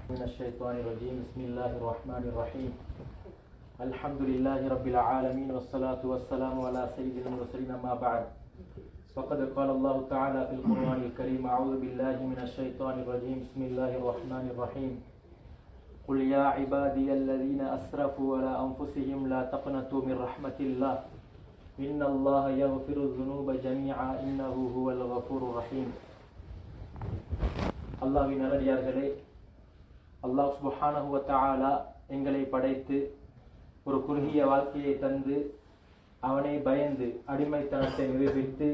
من الشيطان الرجيم بسم الله الرحمن الرحيم الحمد لله رب العالمين والصلاة والسلام على سيدنا المرسلين ما بعد فقد قال الله تعالى في القرآن الكريم أعوذ بالله من الشيطان الرجيم بسم الله الرحمن الرحيم قل يا عبادي الذين أسرفوا على أنفسهم لا تقنطوا من رحمة الله إن الله يغفر الذنوب جميعا إنه هو الغفور الرحيم அல்லாஹ்வின் நல்லடியார்களே, அல்லாஹ் சுப்ஹானஹு வ தஆலா எங்களை படைத்து ஒரு குறுகிய வாழ்க்கையை தந்து அவனை பயந்து அடிமைத்தனத்தை நிரூபித்து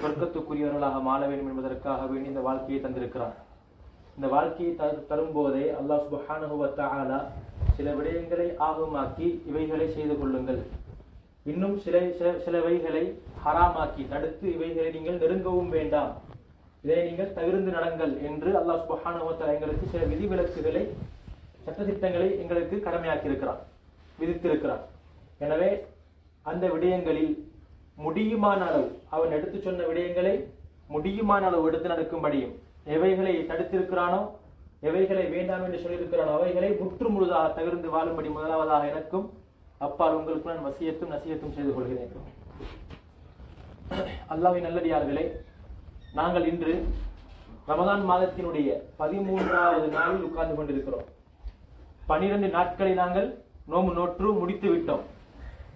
சொர்க்கத்துக்குரியவர்களாக மாற வேண்டும் என்பதற்காக வேண்டி இந்த வாழ்க்கையை தந்திருக்கிறான். இந்த வாழ்க்கையை தரும்போதே அல்லாஹ் சுப்ஹானஹு வ தஆலா சில விடயங்களை ஆகமாக்கி இவைகளை செய்து கொள்ளுங்கள், இன்னும் சிலவைகளை ஹராமாக்கி தடுத்து இவைகளை நீங்கள் நெருங்கவும் வேண்டாம், இதை நீங்கள் தவிர்த்து நடங்கள் என்று அல்லாஹ் சுப்ஹானஹு வ தஆலா எங்களுக்கு சில விதிவிலக்குகளை சட்டத்திட்டங்களை எங்களுக்கு கடமையாக்கி இருக்கிறான், விதித்திருக்கிறான். எனவே அந்த விடயங்களில் முடியுமான அளவு அவன் எடுத்து சொன்ன விடயங்களை முடியுமான அளவு எடுத்து நடக்கும்படியும், எவைகளை தடுத்திருக்கிறானோ எவைகளை வேண்டாம் என்று சொல்லியிருக்கிறானோ அவைகளை முற்று முழுதாக தவிர்த்து வாழும்படி முதலாவதாக எனக்கும் அப்பால் உங்களுக்கு நான் வசியத்தும் நசியத்தும் செய்து கொள்கிறேன். அல்லாஹ்வின் நல்லடியார்களே, நாங்கள் இன்று ரமதான் மாதத்தினுடைய 13வது நாளில் உட்கார்ந்து கொண்டிருக்கிறோம். 12 நாட்களை நாங்கள் நோம்பு நோற்று முடித்து விட்டோம்.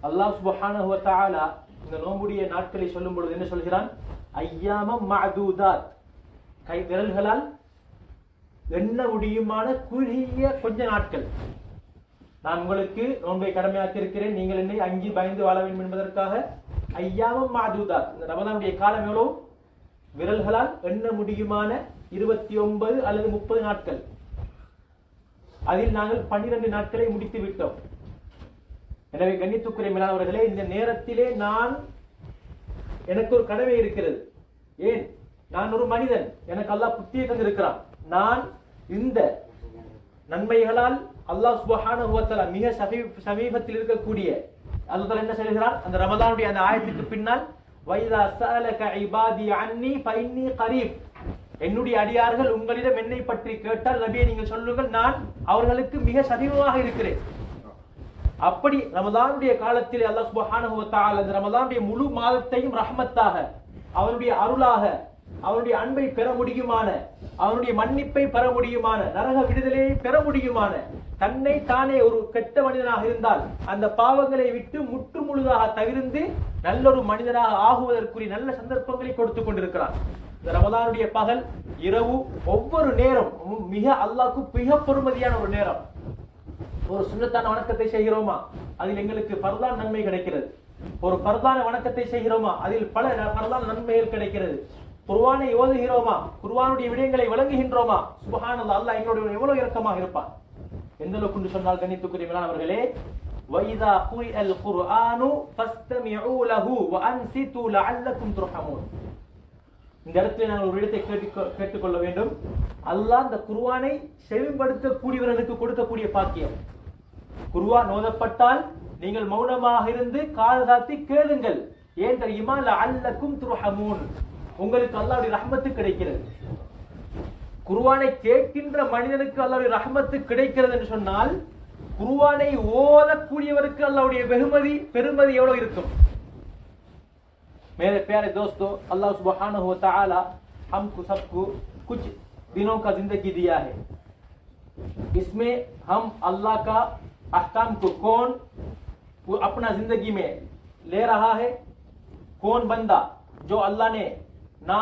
அல்லாஹ் சுப்ஹானஹு வ தஆலா இந்த நோம்புடைய நாட்களை சொல்லும் பொழுது என்ன சொல்கிறான்? ஐயாமம் மஅதூதாத், கை விரல்களால் எண்ண முடியுமான குறுகிய கொஞ்ச நாட்கள். நான் உங்களுக்கு நோன்பை கடமையாக்கி இருக்கிறேன், நீங்கள் என்னை அங்கி பயந்து வாழ வேண்டும் என்பதற்காக. ஐயாமம் மஅதூதாத், இந்த ரமதானுடைய காலம் எவ்வளவு? விரல்களால் எண்ண முடியுமான 29 அல்லது 30 நாட்கள். அதில் நாங்கள் 12 நாட்களை முடித்து விட்டோம். எனவே கண்ணியத்துக்குரிய மேலானவர்களே, இந்த நேரத்திலே எனக்கு ஒரு கடமை இருக்கிறது. ஏன்? நான் ஒரு மனிதன், எனக்கு அல்லாஹ் புத்தியை தந்திருக்கிறான். நான் இந்த நன்மைகளால் அல்லாஹ் சுப்ஹானஹு வ தஆலா மிக சமீபத்தில் இருக்கக்கூடிய அல்லாஹ் என்ன சொல்கிறான்? அந்த ரமதானுடைய அந்த ஆயத்துக்கு பின்னால் வைதா சஅலக இபாதி அன்னி ஃபஇன்னி கரீப், என்னுடைய அடியார்கள் உங்களிடம் என்னை பற்றி கேட்டால் நபியே நீங்கள் சொல்லுங்கள், நான் அவர்களுக்கு மிக சமீபமாக இருக்கிறேன். அப்படி ரமதானுடைய காலத்தில் அல்லாஹ் சுப்ஹானஹு வ தஆலா அந்த ரமதானுடைய முழு மாதத்தையும் ரஹ்மத்தாக, அவனுடைய அருளாக, அவனுடைய அன்பை பெற முடியுமான, அவனுடைய மன்னிப்பை பெற முடியுமான, நரக விடுதலையை பெற முடியுமான, தன்னை தானே ஒரு கெட்ட மனிதனாக இருந்தால் அந்த பாவங்களை விட்டு முற்று முழுதாக தவிர்த்து நல்லொரு மனிதனாக ஆகுவதற்குரிய நல்ல சந்தர்ப்பங்களை கொடுத்து கொண்டிருக்கிறான். இந்த ரமதானுடைய பகல் இரவு ஒவ்வொரு நேரம் மிக அல்லாஹ்வுக்கு மிக பொறுமதியான ஒரு நேரம். ஒரு சுன்னத்தான வணக்கத்தை செய்கிறோமா, அதில் எங்களுக்கு ஃபர்லான நன்மை கிடைக்கிறது. ஒரு ஃபர்லான வணக்கத்தை செய்கிறோமா, அதில் பல ஃபர்லான நன்மைகள் கிடைக்கிறது. குர்ஆனை ஓதுகிறோமா, குர்ஆனுடைய விடயங்களை வழங்குகின்றோமா, சுப்ஹானல்லாஹ், அல்லாஹ் எங்களோட எவ்வளவு இரக்கமாக இருப்பான். எந்த அளவுக்கு சொன்னால் கண்ணியத்துக்குரிய மேலானவர்களே, வைதா குரிஅல் குர்ஆனு ஃபஸ்தமிஉ லஹு வ அன்சிது லஅல்லக்கும் துர்ஹமூன். இந்த இடத்துல நாங்கள் ஒரு இடத்தை கேட்டுக்கொள்ள வேண்டும். அல்லாஹ் இந்த குர்ஆனை செவிப்படுத்தக்கூடியவர்களுக்கு கொடுக்கக்கூடிய பாக்கியம். குர்ஆன் ஓதப்பட்டால் நீங்கள் மௌனமாக இருந்து காது தாழ்த்தி கேளுங்கள். ஏன் தெரியுமா? லஅல்லக்கும் துர்ஹமூன், உங்களுக்கு அல்லாஹ்வுடைய ரஹ்மத்து கிடைக்கிறது. குர்ஆனை கேட்கின்ற மனிதனுக்கு அல்லாஹ்வுடைய ரஹ்மத்து கிடைக்கிறது என்று சொன்னால், குர்ஆனை ஓதக்கூடியவருக்கு அல்லாஹ்வுடைய பெருமதி எவ்வளவு இருக்கும்? मेरे प्यारे दोस्तों, अल्लाह सुब्हानहु व तआला हमको सबको कुछ दिनों का जिंदगी दिया है. इसमें हम अल्लाह का अहकाम को कौन अपना जिंदगी में ले रहा है, कौन बंदा जो अल्लाह ने ना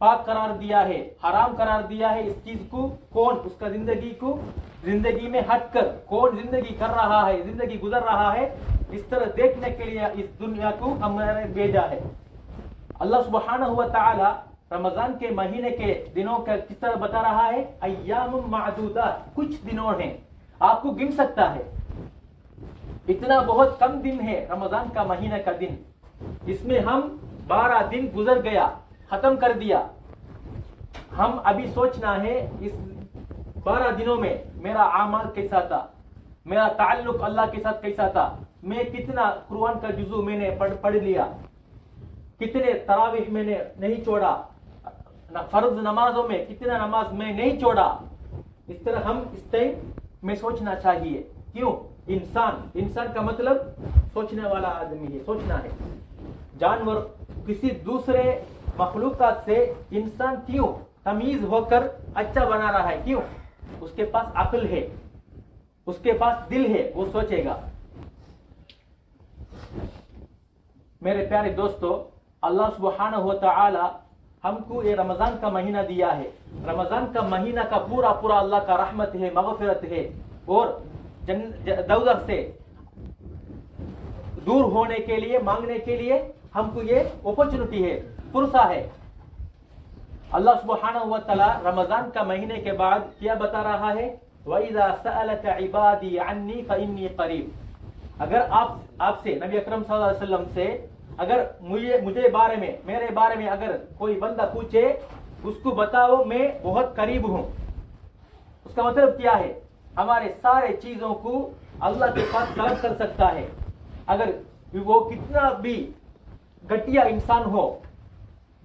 पाक करार दिया है, हराम करार दिया है, इस चीज को कौन उसका जिंदगी में हटकर कौन जिंदगी कर रहा है, जिंदगी गुजर रहा है, इस तरह देखने के लिए इस दुनिया को हमने भेजा है. अल्लाह सुब्हानहु व तआला रमजान के महीने के दिनों का किस तरह बता रहा है? अय्यामुम मादूदात, कुछ दिनों हैं, आपको गिन सकता है. इतना बहुत कम दिन है रमजान का महीने का दिन. इसमें हम 12 दिन गुजर गया, खत्म कर दिया. हम अभी सोचना है इस 12 दिनों में मेरा आमाल कैसा था, मेरा ताल्लुक अल्लाह के साथ कैसा था, मैं कितना कुरान का जुज़ू मैंने पढ़ लिया, कितने तरावीह मैंने नहीं छोड़ा, फर्ज नमाजों में कितना नमाज मैं नहीं छोड़ा, इस तरह हम इस टाइम में सोचना चाहिए. क्यों? इंसान का मतलब सोचने वाला आदमी है, सोचना है. जानवर किसी दूसरे मखलूकात से इंसान क्यों तमीज होकर अच्छा बना रहा है? क्यों? उसके पास अक्ल है, उसके पास दिल है, वो सोचेगा. मेरे प्यारे दोस्तों, अल्लाह सुब्हानहु व तआला हमको ये रमजान का महीना दिया है. रमजान का महीना का पूरा पूरा अल्लाह का रहमत है, मगफिरत है और दोज़ख से दूर होने के लिए, मांगने के लिए हमको ये अपॉर्चुनिटी है, फुर्सा है. अल्लाह सुब्हानहु व तआला रमजान का महीने के बाद क्या बता रहा है? वइज़ा सअलक इबादी अन्नी फइन्नी करीब. अगर आपसे नबी अकरम सल्लल्लाहु अलैहि वसल्लम से अगर मुझे बारे में, मेरे बारे में अगर कोई बंदा पूछे, उसको बताओ मैं बहुत करीब हूं. उसका मतलब क्या है? हमारे सारे चीजों को अल्लाह के पास तलब कर सकता है. अगर वो कितना भी घटिया इंसान हो,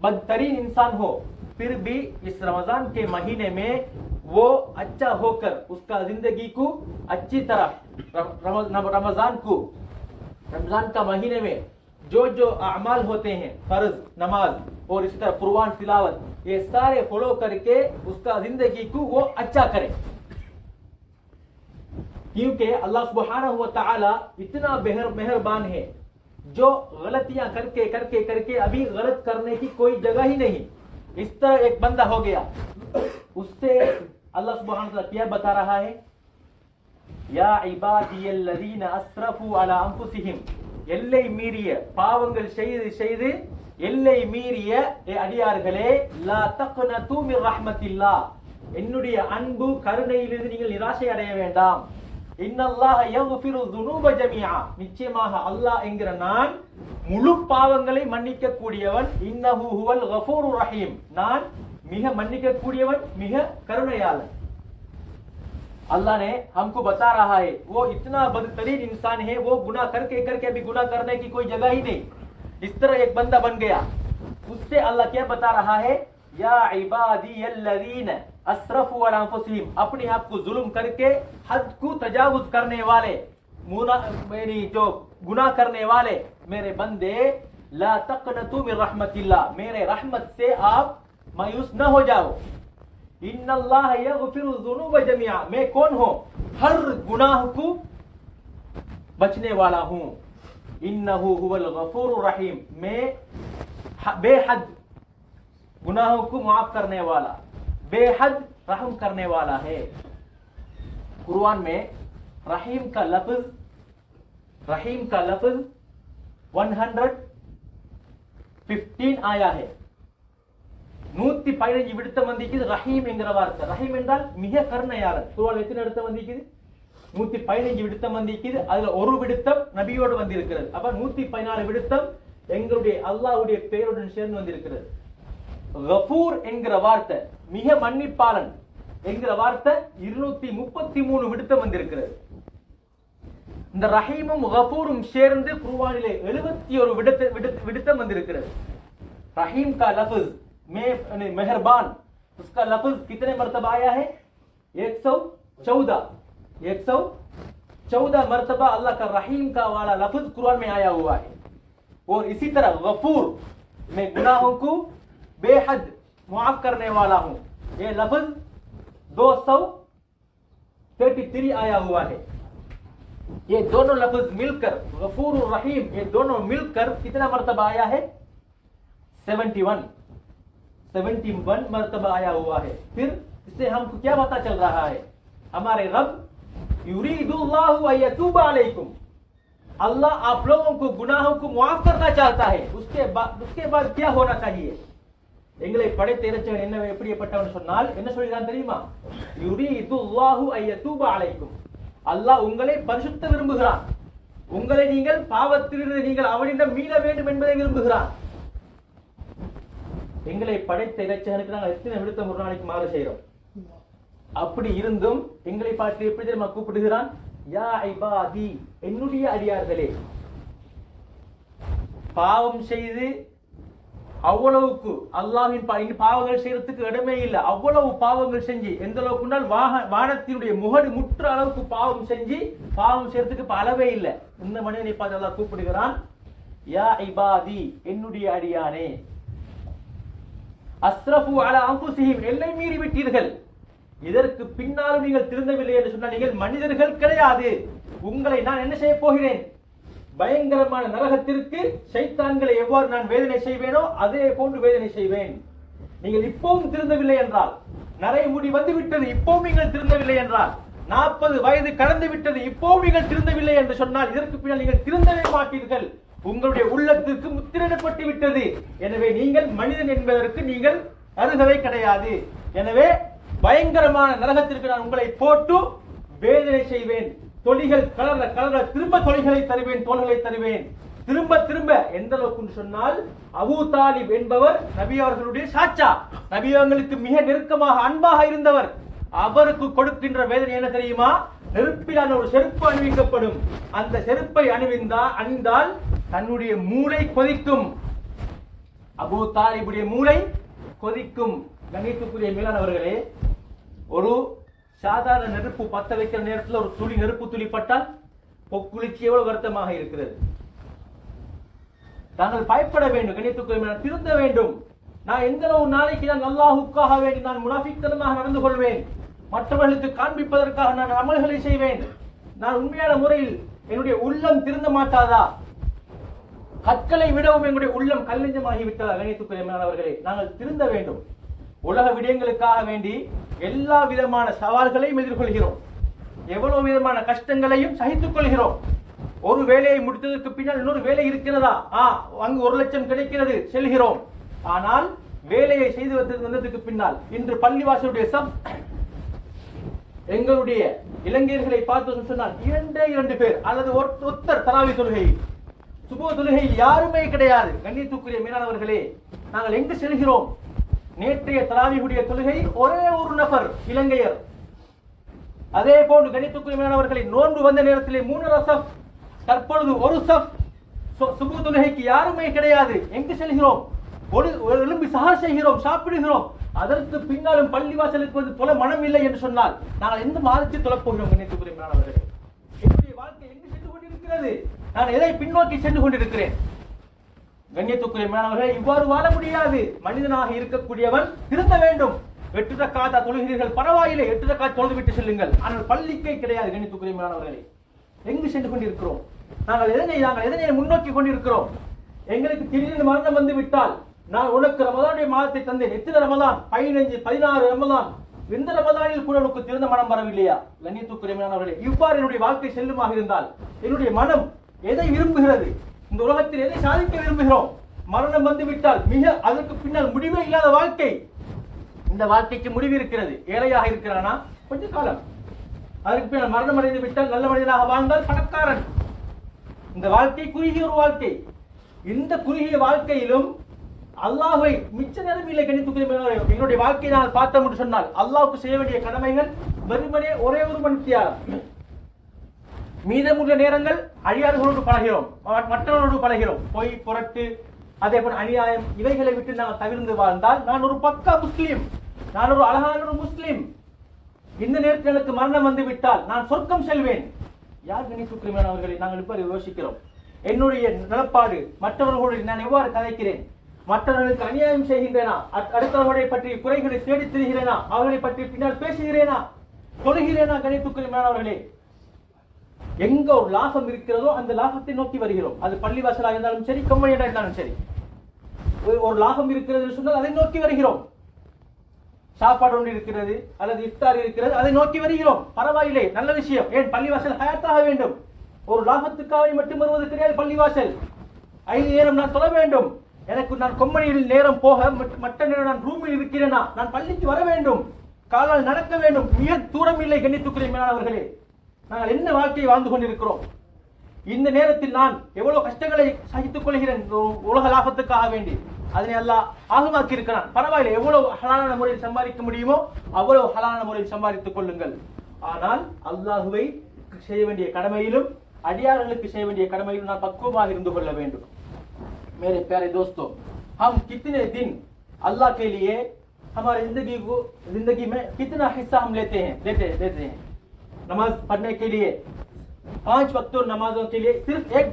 बदतरीन इंसान हो, फिर भी इस रमजान के महीने में वो अच्छा होकर उसका जिंदगी को अच्छी तरह रमजान का महीने में जो जो अमाल होते हैं, फर्ज, नमाज और इसी तरह कुरान तिलावत, ये सारे फॉलो करके उसका जिंदगी को वो अच्छा करे. क्योंकि अल्लाह सुब्हानहु व तआला इतना मेहरबान है, जो गलतियां करके करके करके अभी गलत करने की कोई जगह ही नहीं. इस तरह एक बंदा हो गया, उससे अल्लाह सुब्हानहु व तआला क्या बता रहा है? या इबादियल्लज़ीना अस्रफू अला अनफुसिहिम. எல்லை மீறிய பாவங்கள் செய்து எல்லை மீறிய அடியார்களே, லா தக்னது மிர் ரஹ்மத்தில்லாஹ், என்னுடைய அன்பு கருணையிலிருந்து நீங்கள் நிராசை அடைய வேண்டாம். இன்னல்லாஹ யக்ஃபிரு ذுனூப ஜமீஆ, நிச்சயமாக அல்லாஹ் என்கிற நான் முழு பாவங்களை மன்னிக்க கூடியவன். இன்னஹு ஹுவல் கஃபூருர் ரஹீம், நான் மிக மன்னிக்க கூடியவன், மிக கருணையாளன். अल्लाह ने हमको बता रहा है वो इतना बदतरीन इंसान है, वो गुनाह करके करके अभी गुनाह करने की कोई जगह ही नहीं. इस तरह एक बंदा बन गया. उससे अल्लाह क्या बता रहा है? या इबादियल्लज़ीन अस्रफू अला अनफुसिहिम, अपने आप को जुल्म करके हद को तजावुज करने वाले, जो गुनाह करने वाले मेरे बंदे, ला तक़नतू मिर रहमतिल्लाह, मेरे रहमत से आप मायूस न हो जाओ. इन्नल्लाह यग़फिरु ज़ुनूब जमीआ, मैं कौन हूं? हर गुनाह को बचने वाला हूं. इन्नहु हुवल गफूरुर रहीम, मैं बेहद गुनाहों को माफ करने वाला, बेहद रहम करने वाला है. कुरान में रहीम का लफ्ज 115 आया है. 115 விடுத்தம் வந்திருக்குது ரஹீம் என்கிற வார்த்தை. ரஹீம் என்றால் மிக கருணையாளன். குர்ஆன்ல எத்தனை விடுத்தம் வந்திருக்குது? 115 விடுத்தம் வந்திருக்குது. அதுல ஒரு விடுத்தம் நபியோடு வந்திருக்கிறது. அப்ப 114 விடுத்தம் எங்களுடைய அல்லாஹ்வுடைய பெயருடன் சேர்ந்து வந்திருக்கிறது. கஃபூர் என்கிற வார்த்தை, மிக மன்னிப்பாளன் என்கிற வார்த்தை 233 விடுத்தம் வந்திருக்கிறது. இந்த ரஹீமும் கஃபூரும் சேர்ந்து குர்ஆனிலே 71 விடுத்தம் வந்திருக்கிறது. रहीम का लफ्ज में मेहरबान, उसका लफ्ज कितने मर्तबा आया है? 114 मर्तबा अल्लाह का रहीम का वाला लफ्ज कुरान में आया हुआ है. और इसी तरह गफूर, मैं गुनाहों को बेहद मुआफ करने वाला हूं, ये लफ्ज 233 आया हुआ है. ये दोनों लफ्ज मिलकर गफूर और रहीम, ये दोनों मिलकर कितना मर्तबा आया है? 71 मर्तबा आया हुआ है. फिर इससे हमको क्या पता चल रहा है? हमारे रब युरीदुल्लाहु अयतूब अलैकुम, अल्लाह आप लोगों को गुनाहों को मुआफ करना चाहता है. उसके बाद क्या होना चाहिए? எங்களை படைத்த இறைவன் என்ன எப்படிப்பட்டவன் சொன்னால் என்ன சொல்கிறான் தெரியுமா? யுரீதுல்லாஹு அய்யதூப அலைக்கும், அல்லாஹ் உங்களை பரிசுத்த விரும்புகிறான், உங்களை நீங்கள் பாவத்திலிருந்து நீங்கள் அவனிடம் மீள வேண்டும் என்பதை விரும்புகிறான். எங்களை படைத்த இறைச்சகனுக்கு நாங்கள் எத்தனை விடுத்தம் ஒரு நாளைக்கு மாறு செய்கிறோம். அப்படி இருந்தும் எங்களை பார்த்து எப்படி தெரியுமா கூப்பிடுகிறான்? யா இபாதி, என்னுடைய அடியார்களே. பாவம் செய்து அவ்வளவுக்கு அல்லாஹ்வின் பாவங்கள் செய்யறதுக்கு இடமே இல்லை. அவ்வளவு பாவங்கள் செஞ்சு எந்த அளவுக்கு வானத்தினுடைய முகடு முற்ற அளவுக்கு பாவம் செஞ்சு பாவம் செய்யறதுக்கு இப்ப அளவே இல்லை. இந்த மனிதனை பார்த்து அல்லாஹ் கூப்பிடுகிறான், யா இபாதி, என்னுடைய அடியானே, அஸ்ரஃபு அலா அன்ஃபுஸிஹிம், எல்லை மீறி விட்டீர்கள், இதற்கு பின்னாலும் நீங்கள் திருந்தவில்லை என்று சொன்னால் நீங்கள் மனிதர்கள் கிடையாது. உங்களை நான் என்ன செய்ய போகிறேன்? பயங்கரமான நரகத்திற்கு ஷைத்தான்களை எவ்வாறு நான் வேதனை செய்வேனோ அதே போன்று வேதனை செய்வேன். நீங்கள் இப்பவும் திருந்தவில்லை என்றால், நரை முடி வந்து விட்டது, இப்பவும் நீங்கள் திருந்தவில்லை என்றால், 40 வயது கடந்து விட்டது, இப்பவும் நீங்கள் திருந்தவில்லை என்று சொன்னால், இதற்கு பின்னால் நீங்கள் திருந்தவே மாட்டீர்கள். உங்களுடைய உள்ளத்திற்கு முத்திரையிடப்பட்டு விட்டது. எனவே நீங்கள் மனிதன் என்பதற்கு நீங்கள் அருகவே கிடையாது. எனவே பயங்கரமான நரகத்திற்கு நான் உங்களை போட்டு வேதனை செய்வேன். தொழிகள் கலர திரும்ப தொழில்களை தருவேன், தோள்களை தருவேன், திரும்ப திரும்ப. எந்த அளவுக்கு சொன்னால், அபூ தாலிப் என்பவர் நபி அவர்களுடைய சாச்சா, நபி அவர்களுக்கு மிக நெருக்கமாக அன்பாக இருந்தவர். அவருக்கு கொடுக்கின்ற வேதனை என்ன தெரியுமா? நெருப்பிலான ஒரு செருப்பு அணிவிக்கப்படும். அந்த செருப்பை அணிந்தால் தன்னுடைய மூளை கொதிக்கும். அபூ தாலிபுடைய மூளை கொதிக்கும். கண்ணியத்துக்குரிய மேலானவர்களே, ஒரு சாதாரண நெருப்பு பத்த வைக்கிற நேரத்தில் ஒரு துளி நெருப்பு துளி பட்டால் பொக்குளிச்சு எவ்வளவு வருத்தமாக இருக்கிறது. தாங்கள் பயப்பட வேண்டும், கண்ணியத்துக்குரிய திருந்த வேண்டும். நான் எந்த அளவு நாளைக்கு நான் அல்லாஹ்வுக்காக வேண்டி நான் முனாஃபிக்தனமாக நடந்து கொள்வேன், மற்றவர்களுக்கு காண்பிப்பதற்காக நான் அமல்களை செய்வேன், நான் உண்மையான முறையில் என்னுடைய உள்ளம் திருந்த மாட்டாதா? கற்களை விடவும் என்னுடைய உள்ளம் கல்லஞ்சமாகி விட்டதா? கண்ணியத்துக்குரிய மேலானவர்களே, நாங்கள் திருந்த வேண்டும். உலக விடயங்களுக்காக வேண்டி எல்லா விதமான சவால்களையும் எதிர்கொள்கிறோம், எவ்வளவு விதமான கஷ்டங்களையும் சகித்துக் கொள்கிறோம். ஒரு வேலையை முடித்ததற்கு பின்னால் இன்னொரு வேலை இருக்கிறதா, அங்கு 1 லட்சம் கிடைக்கிறது, செல்கிறோம். ஆனால் வேலையை செய்து வந்ததுக்கு பின்னால் இன்று பள்ளிவாசலுடைய எங்களுடைய இளைஞர்களை பார்த்து சொன்னால் 2 பேர் அல்லது ஒருத்தர் தராவி தொழுகை, சுப தொழுகை யாருமே கிடையாது. கண்ணியத்துக்குரிய மேலானவர்களே, நாங்கள் எங்கு செல்கிறோம்? நேற்றைய தராவியுடைய தொழுகை ஒரே ஒரு நபர் இலங்கையர். அதே போன்று கண்ணியத்துக்குரிய மேலானவர்களை, நோன்பு வந்த நேரத்திலே 3 சஃப், தற்பொழுது 1 சஃப். சுப தொழுகைக்கு யாருமே கிடையாது. எங்கு செல்கிறோம்? எழும்பி சஹர் செய்கிறோம், சாப்பிடுகிறோம். அதற்கு பின்னாலும் பள்ளிவாசலுக்கு வந்து தொலை மனம் இல்லை என்று சொன்னால் நாங்கள் எந்த மாதத்தில் தொலைப்போகிறோம்? கண்ணியத்துக்குரிய மேலானவர்களே, என்னுடைய வாழ்க்கை எங்கு சென்று கொண்டிருக்கிறது? நான் எதை பின்னோக்கி சென்று கொண்டிருக்கிறேன்? கண்ணியத்துக்குரிய மேலானவர்களே, இவ்வாறு வாழ முடியாது. மனிதனாக இருக்கக்கூடியவன் திருந்த வேண்டும். 8 ரக்காத் தொழுகிறீர்கள், பரவாயில்லை, 8 ரக்காத் தொழுது விட்டு செல்லுங்கள். ஆனால் பள்ளிக்கே கிடையாது. கண்ணியத்துக்குரிய மேலானவர்களே, எங்கு சென்று கொண்டிருக்கிறோம்? நாங்கள் எதனை முன்னோக்கி கொண்டிருக்கிறோம்? எங்களுக்கு திடீர்னு மரணம் வந்து விட்டால், நான் உனக்கு ரமதானுடைய மாதத்தை தந்தேன், எத்தனை ரமதான்? 15, 16 ரமதான். எந்த ரமதானில் கூட உனக்கு திறந்த மனம் வரவில்லையா? கண்ணியத்துக்குரிய மேலானவர்களே, இவ்வாறு என்னுடைய வாழ்க்கை செல்லுமாக இருந்தால் என்னுடைய மனம் எதை விரும்புகிறது? இந்த உலகத்தில் எதை சாதிக்க விரும்புகிறோம்? மரணம் வந்து விட்டால் அதற்கு பின்னால் முடிவே இல்லாத வாழ்க்கை. இந்த வாழ்க்கைக்கு முடிவு இருக்கிறது. ஏழையாக இருக்கிறானா கொஞ்ச காலம், அதற்கு பின்னால் மரணம் அடைந்து விட்டால் நல்ல மனிதனாக வாழ்ந்தால் பணக்காரன். இந்த வாழ்க்கை குறுகிய ஒரு வாழ்க்கை. இந்த குறுகிய வாழ்க்கையிலும் அல்லாஹ்வை மிச்ச நேரம் இல்லை. கண்ணியத்துக்குரிய எங்களுடைய வாழ்க்கையை நாங்கள் பார்த்தோம் என்று சொன்னால் அல்லாஹ்வுக்கு செய்ய வேண்டிய கடமைகள் வெறுமனே ஒரே ஒரு மணித்தியாலம். மீதமுள்ள நேரங்கள் அடியார்களோடு பழகிறோம், மற்றவர்களோடு பழகிறோம். பொய், புரட்டு, அதே போல அநியாயம், இவைகளை விட்டு நாங்கள் தவிர்த்து வாழ்ந்தால் நான் ஒரு பக்கா முஸ்லீம், நான் ஒரு அழகான ஒரு முஸ்லீம். இந்த நேரத்தில் எனக்கு மரணம் வந்து விட்டால் நான் சொர்க்கம் செல்வேன். யார் கண்ணியத்துக்குரிய அவர்களை நாங்கள் இப்ப யோசிக்கிறோம்? என்னுடைய நிலப்பாடு, மற்றவர்களோடு நான் எவ்வாறு கதைக்கிறேன்? மற்றவர்களுக்கு அநியாயம் செய்கின்றேனா? அடுத்தவர்களை பற்றி குறைகளை தேடி திரிகிறேனா? அவர்களை பற்றி பின்னால் பேசுகிறேனா? தொழுகிறேனா? கண்ணியத்துக்குரிய அவர்களே, எங்க ஒரு லாபம் இருக்கிறதோ அந்த லாபத்தை நோக்கி வருகிறோம். அது பள்ளிவாசலாக இருந்தாலும் சரி, கம்பெனியாக இருந்தாலும் சரி, ஒரு லாபம் இருக்கிறது சொன்னால் அதை நோக்கி வருகிறோம். சாப்பாடு ஒன்று இருக்கிறது அல்லது இஃப்தார் இருக்கிறது, அதை நோக்கி வருகிறோம். பரவாயில்லை, நல்ல விஷயம். ஏன் பள்ளிவாசல் ஹயாத்தாக வேண்டும்? ஒரு லாபத்துக்காக மட்டும் வருவது கிடையாது. பள்ளிவாசல் 5 நேரம் நான் தொழ வேண்டும். எனக்கு நான் கொம்பனியில் நேரம் போக மற்ற நேரம் நான் ரூமில் இருக்கிறேனா? நான் பள்ளிக்கு வர வேண்டும், காலால் நடக்க வேண்டும். மிக தூரம் இல்லை. கண்ணியத்துக்குரிய மேலானவர்களே, நாங்கள் என்ன வாழ்க்கையை வாழ்ந்து கொண்டிருக்கிறோம்? இந்த நேரத்தில் நான் எவ்வளவு கஷ்டங்களை சகித்துக் கொள்கிறேன் உலக லாபத்துக்காக வேண்டி. அதனை அல்லாஹ் ஆகமாக்கி இருக்கிறான். பரவாயில்லை, எவ்வளவு ஹலாலான முறையில் சம்பாதிக்க முடியுமோ அவ்வளவு ஹலாலான முறையில் சம்பாதித்துக் கொள்ளுங்கள். ஆனால் அல்லாஹுவை செய்ய வேண்டிய கடமையிலும் அடியார்களுக்கு செய்ய வேண்டிய கடமையிலும் நான் பக்குவமாக இருந்து கொள்ள வேண்டும். मेरे प्यारे दोस्तों, हम कितने दिन अल्लाह के लिए हमारे जिंदगी में कितना हिस्सा हम लेते हैं नमाज पढ़ने के लिए, 5 वक्तों नमाजों के लिए सिर्फ 1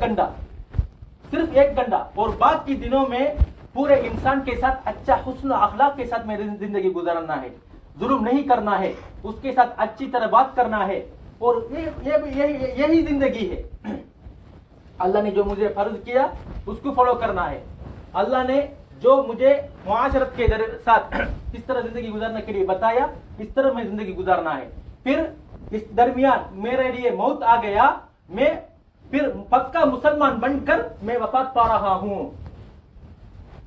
घंटा और बाकी दिनों में पूरे इंसान के साथ अच्छा हुस्न अखलाक के साथ मेरी जिंदगी गुजारना है, जुल्म नहीं करना है, उसके साथ अच्छी तरह बात करना है। और यही जिंदगी है। अल्लाह ने जो मुझे फर्ज किया उसको फॉलो करना है। अल्लाह ने जो मुझे मुआशरत के साथ किस तरह जिंदगी गुजारने के लिए बताया, इस तरह मैं जिंदगी गुजारना है। फिर इस दरमियान मेरे लिए मौत आ गया, मैं फिर पक्का मुसलमान बनकर मैं वफात पा रहा हूं।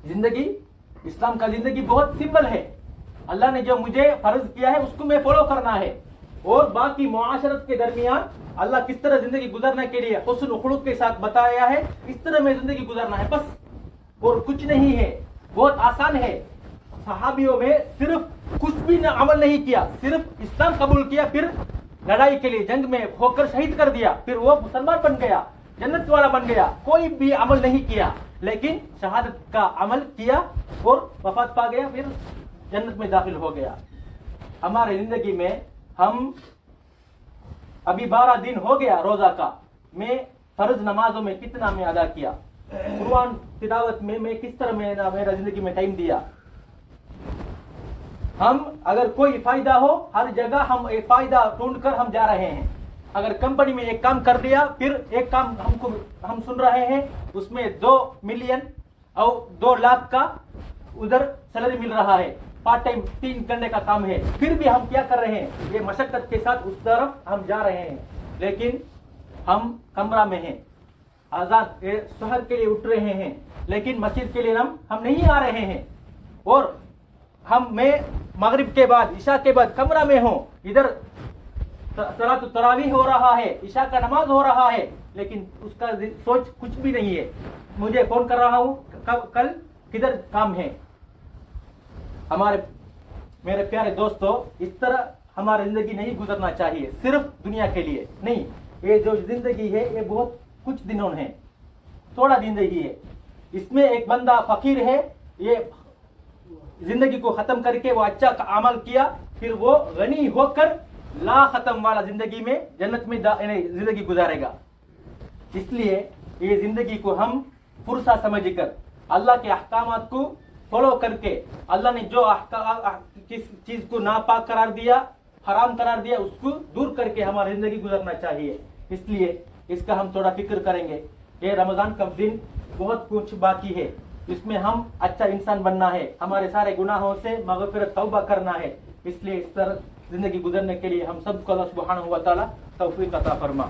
जिंदगी, इस्लाम का जिंदगी बहुत सिंपल है। अल्लाह ने जो मुझे फर्ज किया है उसको मैं फॉलो करना है, और बाकी मुआशरत के दरमियान अल्लाह किस तरह जिंदगी गुजारने के लिए हुस्न खुलुक के साथ बताया है, इस तरह मैं जिंदगी गुजारना है बस, और कुछ नहीं है। बहुत आसान है। सहाबियों में सिर्फ कुछ भी अमल नहीं किया, सिर्फ इस्लाम कबूल किया, फिर लड़ाई के लिए जंग में होकर शहीद कर दिया, फिर वो मुसलमान बन गया, जन्नत वाला बन गया। कोई भी अमल नहीं किया, लेकिन शहादत का अमल किया और वफात पा गया, फिर जन्नत में दाखिल हो गया। हमारे जिंदगी में हम अभी 12 दिन हो गया रोजा का, मैं फर्ज नमाजों में कितना मैं अदा किया, कुरान तिलावत में मैं किस तरह मेरा जिंदगी में टाइम दिया। हम अगर कोई फायदा हो, हर जगह हम एक फायदा ढूंढकर हम जा रहे हैं। अगर कंपनी में एक काम कर दिया, फिर एक काम हम सुन रहे हैं, उसमें 2 मिलियन और 2 लाख का उधर सैलरी मिल रहा है, पार्ट टाइम 3 घंटे का काम है, फिर भी हम क्या कर रहे हैं, ये मशक्कत के साथ उस तरफ हम जा रहे हैं। लेकिन हम कमरा में हैं, आजाद शहर के लिए उठ रहे हैं, लेकिन मस्जिद के लिए हम नहीं आ रहे हैं। और मैं मगरिब के बाद, ईशा के बाद कमरा में हूं, इधर तरावी हो रहा है, ईशा का नमाज हो रहा है, लेकिन उसका सोच कुछ भी नहीं है। मुझे फोन कर रहा हूं, कल किधर काम है। मेरे प्यारे दोस्तों, इस तरह हमारी जिंदगी नहीं गुजरना चाहिए, सिर्फ दुनिया के लिए नहीं। ये जो जिंदगी है ये बहुत कुछ दिनों है, थोड़ा जिंदगी है। इसमें एक बंदा फकीर है, ये जिंदगी को खत्म करके वो अच्छा अमल किया, फिर वो गनी होकर ला खत्म वाला जिंदगी में जन्नत में जिंदगी गुजारेगा। इसलिए ये जिंदगी को हम फुर्सा समझकर अल्लाह के अहकामात को फॉलो करके, अल्लाह ने जो किस चीज को नापाक करार दिया, हराम करार दिया, उसको दूर करके हमारी जिंदगी गुजरना चाहिए। इसलिए इसका हम थोड़ा फिक्र करेंगे। ये रमजान का दिन बहुत कुछ बाकी है, इसमें हम अच्छा इंसान बनना है, हमारे सारे गुनाहों से मगफिरत तौबा करना है। इसलिए इस तरह जिंदगी गुजरने के लिए हम सबको अल्लाह सुब्हानहू व तआला तौफीक अता फरमा।